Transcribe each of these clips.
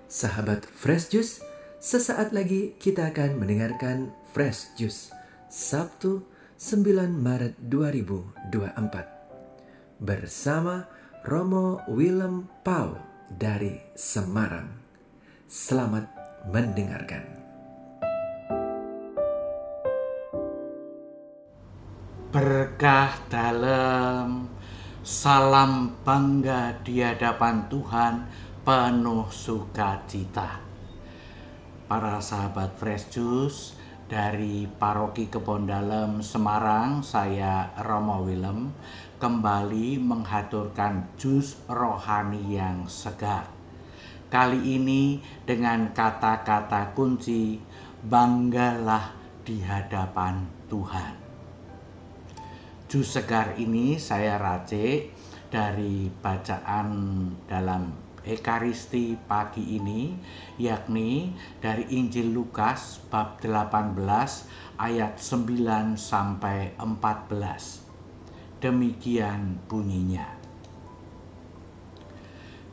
Sahabat Fresh Juice, sesaat lagi kita akan mendengarkan Fresh Juice Sabtu 9 Maret 2024 bersama Romo Willem Pau dari Semarang. Selamat mendengarkan. Berkah dalam, salam bangga di hadapan Tuhan, penuh sukacita. Para sahabat Fresh Juice dari Paroki Kebon Dalem Semarang, saya Romo Willem kembali menghaturkan jus rohani yang segar. Kali ini dengan kata-kata kunci, banggalah di hadapan Tuhan. Jus segar ini saya racik dari bacaan dalam Ekaristi pagi ini, yakni dari Injil Lukas bab 18 ayat 9 sampai 14. Demikian bunyinya.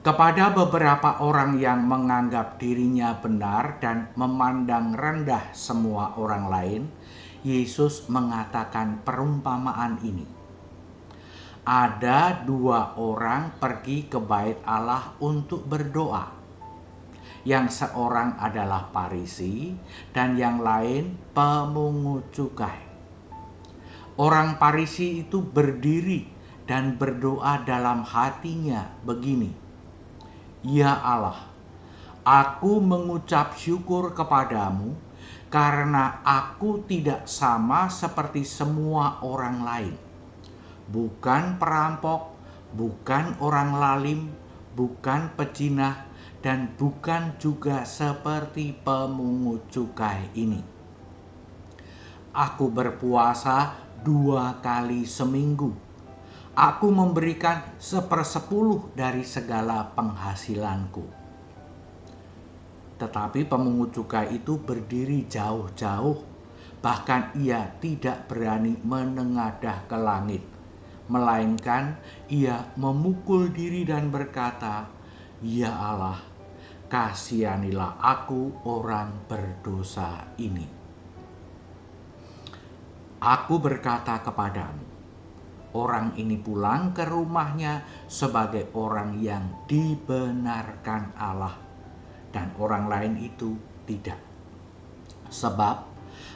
Kepada beberapa orang yang menganggap dirinya benar dan memandang rendah semua orang lain, Yesus mengatakan perumpamaan ini. Ada dua orang pergi ke bait Allah untuk berdoa. Yang seorang adalah Farisi dan yang lain pemungut cukai. Orang Farisi itu berdiri dan berdoa dalam hatinya begini. Ya Allah, aku mengucap syukur kepadamu karena aku tidak sama seperti semua orang lain. Bukan perampok, bukan orang lalim, bukan pejinah, dan bukan juga seperti pemungut cukai ini. Aku berpuasa 2 kali seminggu. Aku memberikan 1/10 dari segala penghasilanku. Tetapi pemungut cukai itu berdiri jauh-jauh, bahkan ia tidak berani menengadah ke langit, melainkan ia memukul diri dan berkata, Ya Allah, kasihanilah aku orang berdosa ini. Aku berkata kepadamu, orang ini pulang ke rumahnya sebagai orang yang dibenarkan Allah, dan orang lain itu tidak. Sebab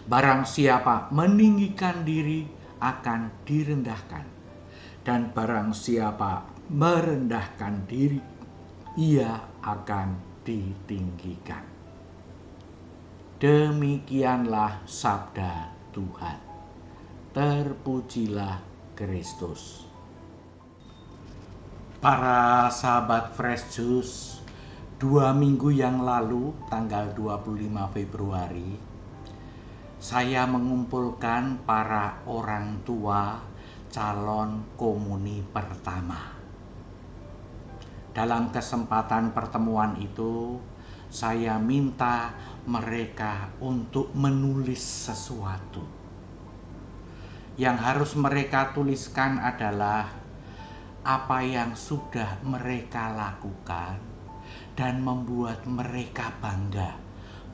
barang siapa meninggikan diri akan direndahkan, dan barang siapa merendahkan diri, ia akan ditinggikan. Demikianlah sabda Tuhan. Terpujilah Kristus. Para sahabat Fresh Juice, 2 minggu yang lalu, tanggal 25 Februari, saya mengumpulkan para orang tua calon komuni pertama. Dalam kesempatan pertemuan itu, saya minta mereka untuk menulis sesuatu. Yang harus mereka tuliskan adalah apa yang sudah mereka lakukan dan membuat mereka bangga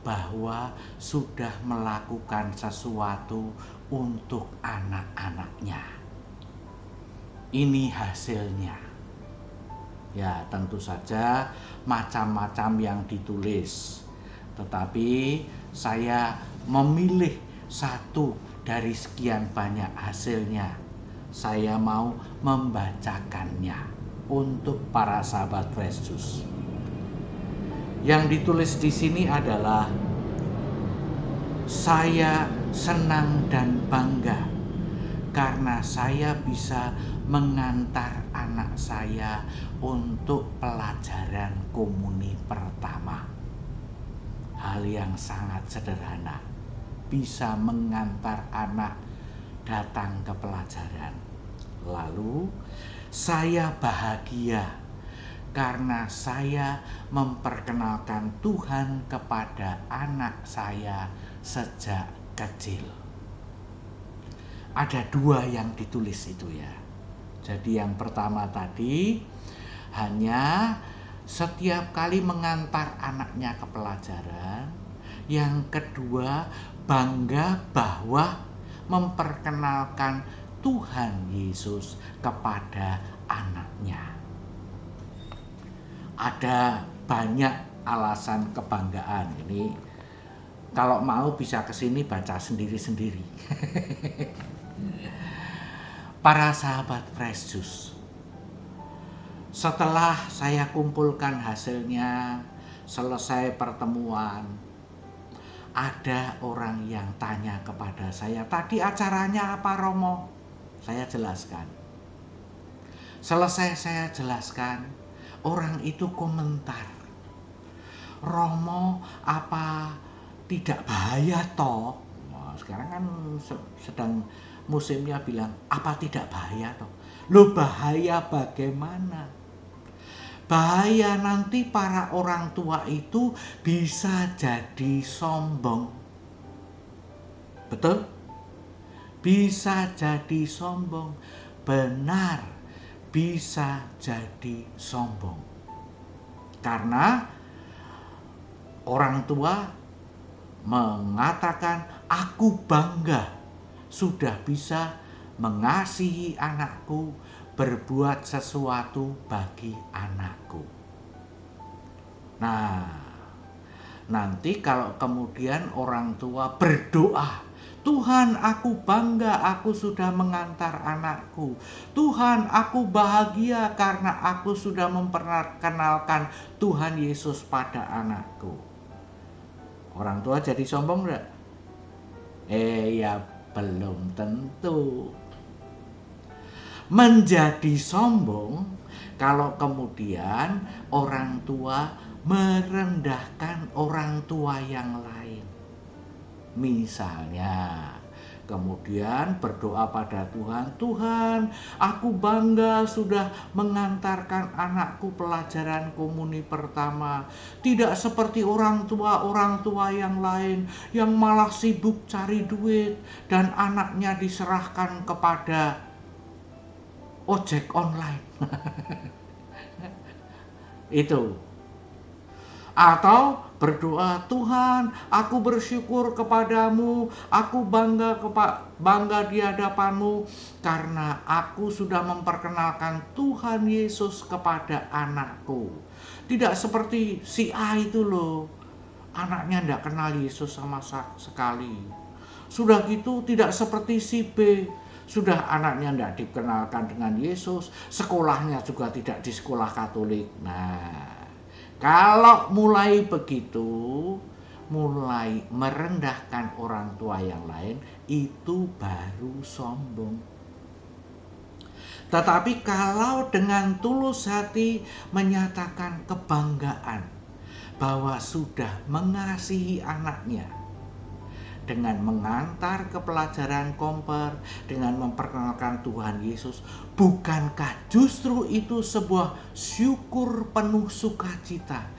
bahwa sudah melakukan sesuatu untuk anak-anaknya. Ini hasilnya. Ya, tentu saja macam-macam yang ditulis. Tetapi saya memilih satu dari sekian banyak hasilnya. Saya mau membacakannya untuk para sahabat Fresh Juice. Yang ditulis di sini adalah, saya senang dan bangga karena saya bisa mengantar anak saya untuk pelajaran komuni pertama. Hal yang sangat sederhana, bisa mengantar anak datang ke pelajaran. Lalu saya bahagia karena saya memperkenalkan Tuhan kepada anak saya sejak kecil. Ada 2 yang ditulis itu ya. Jadi yang pertama tadi hanya setiap kali mengantar anaknya ke pelajaran. Yang kedua, bangga bahwa memperkenalkan Tuhan Yesus kepada anaknya. Ada banyak alasan kebanggaan. Ini kalau mau bisa ke sini baca sendiri-sendiri. Para sahabat Fresh Juice, setelah saya kumpulkan hasilnya, selesai pertemuan, ada orang yang tanya kepada saya, "Tadi acaranya apa, Romo?" Saya jelaskan. Selesai saya jelaskan, orang itu komentar, "Romo, apa tidak bahaya toh?" Nah, sekarang kan sedang musimnya bilang, "Apa tidak bahaya toh?" Loh, bahaya bagaimana? Bahaya nanti para orang tua itu bisa jadi sombong. Betul? Bisa jadi sombong. Benar, bisa jadi sombong. Karena orang tua mengatakan, "Aku bangga sudah bisa mengasihi anakku, berbuat sesuatu bagi anakku." Nah, nanti kalau kemudian orang tua berdoa, "Tuhan, aku bangga aku sudah mengantar anakku. Tuhan, aku bahagia karena aku sudah memperkenalkan Tuhan Yesus pada anakku." Orang tua jadi sombong enggak? Ya belum tentu. Menjadi sombong kalau kemudian orang tua merendahkan orang tua yang lain. Misalnya, kemudian berdoa pada Tuhan, "Tuhan, aku bangga sudah mengantarkan anakku pelajaran komuni pertama. Tidak seperti orang tua yang lain yang malah sibuk cari duit dan anaknya diserahkan kepada ojek online." Itu. Atau berdoa, "Tuhan, aku bersyukur kepadamu, aku bangga di hadapanmu karena aku sudah memperkenalkan Tuhan Yesus kepada anakku." Tidak seperti si A itu loh, anaknya tidak kenal Yesus sama sekali. Sudah gitu tidak seperti si B, sudah anaknya tidak dikenalkan dengan Yesus, sekolahnya juga tidak di sekolah Katolik. Nah, kalau mulai begitu, mulai merendahkan orang tua yang lain, itu baru sombong. Tetapi kalau dengan tulus hati menyatakan kebanggaan bahwa sudah mengasihi anaknya, dengan mengantar ke pelajaran komper, dengan memperkenalkan Tuhan Yesus, bukankah justru itu sebuah syukur penuh sukacita?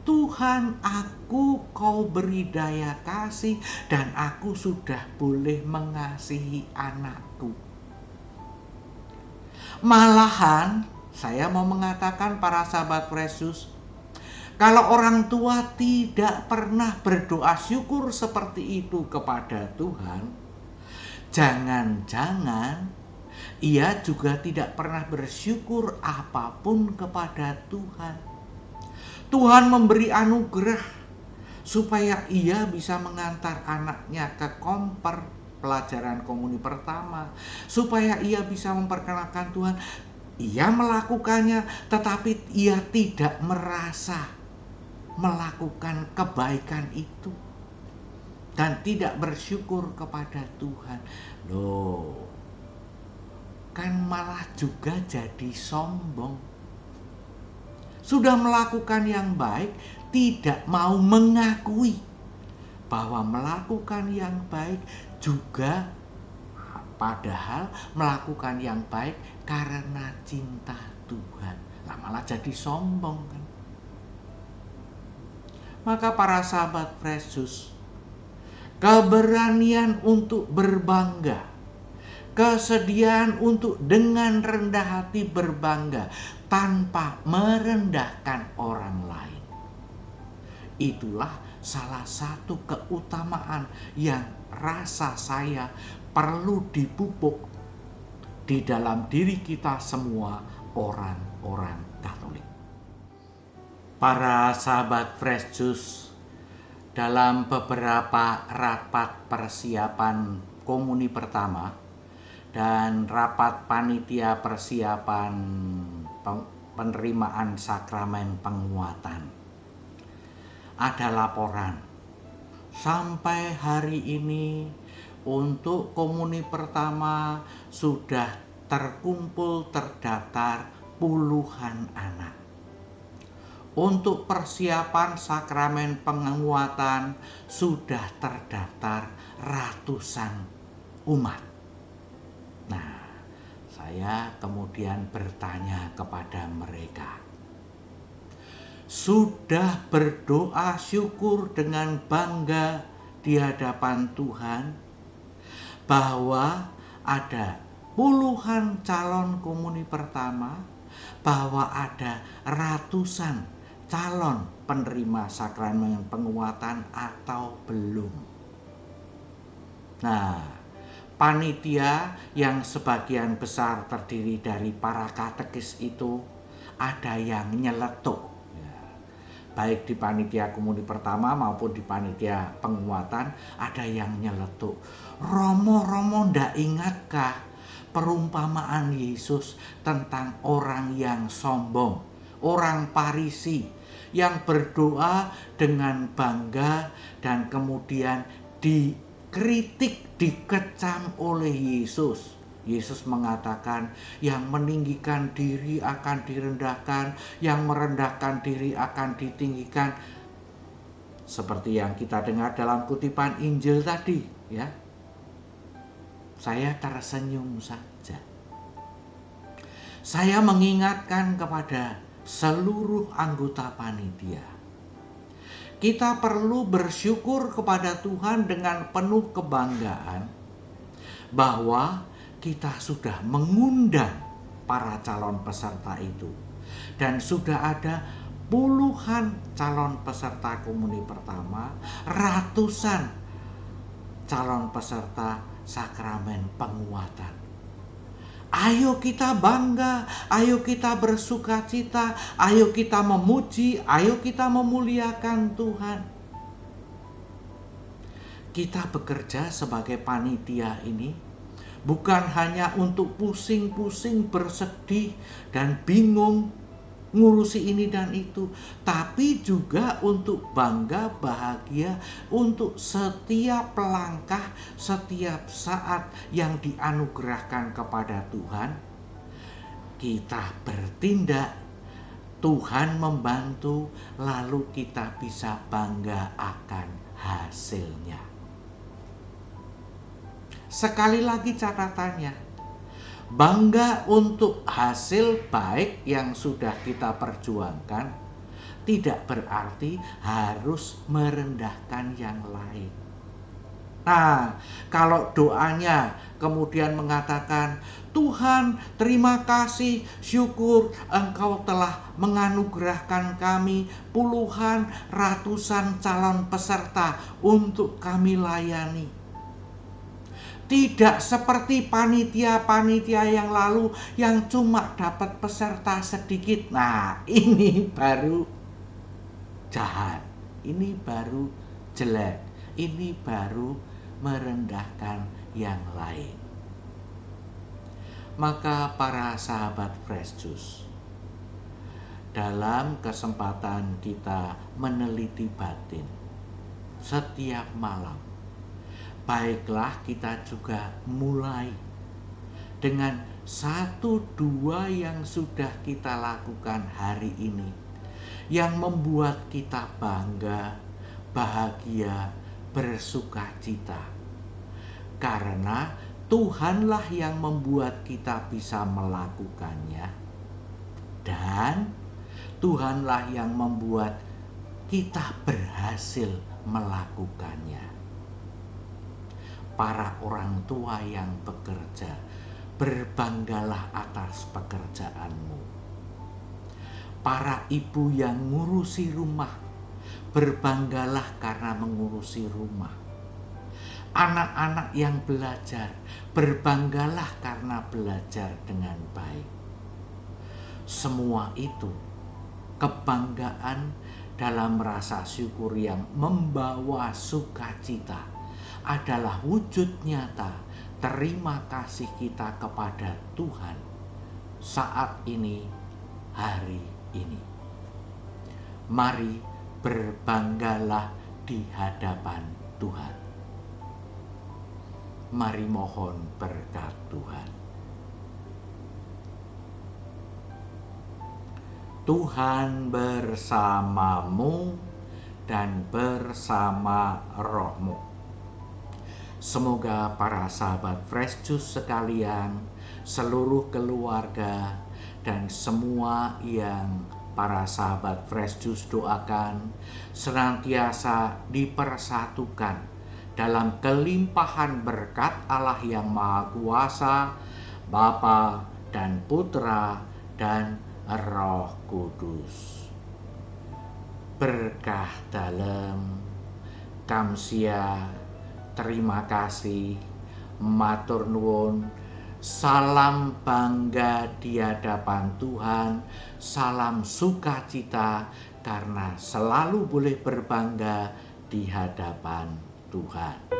"Tuhan, kau beri daya kasih dan aku sudah boleh mengasihi anakku." Malahan, saya mau mengatakan para sahabat Yesus, kalau orang tua tidak pernah berdoa syukur seperti itu kepada Tuhan, jangan-jangan ia juga tidak pernah bersyukur apapun kepada Tuhan. Tuhan memberi anugerah supaya ia bisa mengantar anaknya ke komper pelajaran komuni pertama, supaya ia bisa memperkenalkan Tuhan. Ia melakukannya, tetapi ia tidak merasa melakukan kebaikan itu dan tidak bersyukur kepada Tuhan. Loh, kan malah juga jadi sombong. Sudah melakukan yang baik, tidak mau mengakui bahwa melakukan yang baik juga, padahal melakukan yang baik karena cinta Tuhan. Nah, malah jadi sombong kan. Maka para sahabat Fresh Juice, keberanian untuk berbangga kesediaan untuk dengan rendah hati berbangga tanpa merendahkan orang lain. Itulah salah satu keutamaan yang rasa saya perlu dipupuk di dalam diri kita semua orang-orang Katolik. Para sahabat Fresh Juice, dalam beberapa rapat persiapan komuni pertama dan rapat panitia persiapan penerimaan sakramen penguatan, ada laporan sampai hari ini untuk komuni pertama sudah terdaftar puluhan anak. Untuk persiapan sakramen penguatan sudah terdaftar ratusan umat. Nah, saya kemudian bertanya kepada mereka, sudah berdoa syukur dengan bangga di hadapan Tuhan bahwa ada puluhan calon komuni pertama, bahwa ada ratusan calon penerima sakramen penguatan atau belum? Nah, panitia yang sebagian besar terdiri dari para katekis itu ada yang nyeletuk. Baik di panitia komuni pertama maupun di panitia penguatan ada yang nyeletuk. Romo ndak ingatkah perumpamaan Yesus tentang orang yang sombong, orang Farisi yang berdoa dengan bangga dan kemudian dikritik, dikecam oleh Yesus. Yesus mengatakan, yang meninggikan diri akan direndahkan, yang merendahkan diri akan ditinggikan. Seperti yang kita dengar dalam kutipan Injil tadi, ya. Saya tersenyum saja. Saya mengingatkan kepada seluruh anggota panitia, kita perlu bersyukur kepada Tuhan dengan penuh kebanggaan bahwa kita sudah mengundang para calon peserta itu. Dan sudah ada puluhan calon peserta komuni pertama, ratusan calon peserta sakramen penguatan. Ayo kita bangga, ayo kita bersukacita, ayo kita memuji, ayo kita memuliakan Tuhan. Kita bekerja sebagai panitia ini bukan hanya untuk pusing-pusing, bersedih, dan bingung ngurusi ini dan itu, tapi juga untuk bangga, bahagia, untuk setiap langkah, setiap saat yang dianugerahkan kepada Tuhan. Kita bertindak, Tuhan membantu, lalu kita bisa bangga akan hasilnya. Sekali lagi catatannya, bangga untuk hasil baik yang sudah kita perjuangkan tidak berarti harus merendahkan yang lain. Nah, kalau doanya kemudian mengatakan, Tuhan terima kasih, syukur Engkau telah menganugerahkan kami puluhan, ratusan calon peserta untuk kami layani. Tidak seperti panitia-panitia yang lalu yang cuma dapat peserta sedikit. Nah, ini baru jahat, ini baru jelek, ini baru merendahkan yang lain. Maka para sahabat Fresh Juice, dalam kesempatan kita meneliti batin setiap malam, baiklah kita juga mulai dengan 1-2 yang sudah kita lakukan hari ini, yang membuat kita bangga, bahagia, bersukacita. Karena Tuhanlah yang membuat kita bisa melakukannya, dan Tuhanlah yang membuat kita berhasil melakukannya. para orang tua yang bekerja, berbanggalah atas pekerjaanmu. Para ibu yang ngurusi rumah, berbanggalah karena mengurusi rumah. Anak-anak yang belajar, berbanggalah karena belajar dengan baik. Semua itu kebanggaan dalam rasa syukur yang membawa sukacita adalah wujud nyata terima kasih kita kepada Tuhan saat ini, hari ini. Mari berbanggalah di hadapan Tuhan. Mari mohon berkat Tuhan. Tuhan bersamamu dan bersama rohmu. Semoga para sahabat Fresh Juice sekalian, seluruh keluarga, dan semua yang para sahabat Fresh Juice doakan senantiasa dipersatukan dalam kelimpahan berkat Allah yang Maha Kuasa, Bapa dan Putra dan Roh Kudus. Berkah dalam, kamsia, terima kasih, matur nuwun, salam bangga di hadapan Tuhan, salam sukacita karena selalu boleh berbangga di hadapan Tuhan.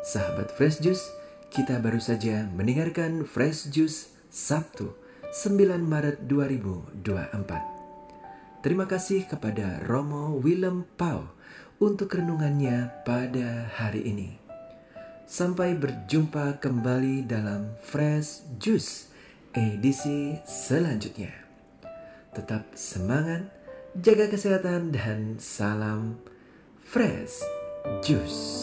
Sahabat Fresh Juice, kita baru saja mendengarkan Fresh Juice Sabtu 9 Maret 2024. Terima kasih kepada Romo Willem Pau untuk renungannya pada hari ini. Sampai berjumpa kembali dalam Fresh Juice edisi selanjutnya. Tetap semangat, jaga kesehatan, dan salam Fresh Juice.